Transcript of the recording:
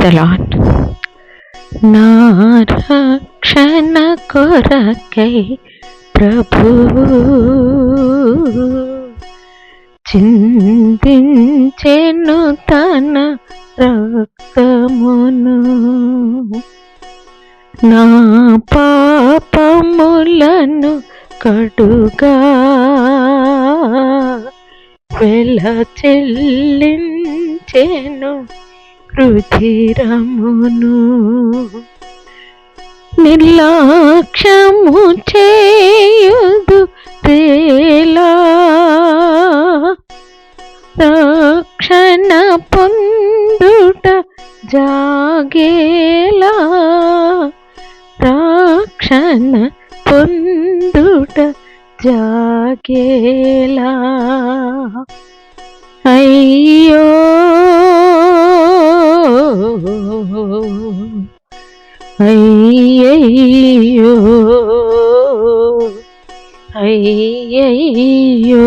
The lord. నా రక్షణ కొరకై ప్రభువు చిందించెను తన రక్తమును, నా పాపములను కడుగా వెల చెల్లించెను రుధిరమును. నిర్లక్ష్యము చేయుదు తేలా రక్షణ పొందుట జాగేలా, రక్షణ పొందుట జాగేలా. అయ్యో అయ్యయ్యో అయ్యయ్యో.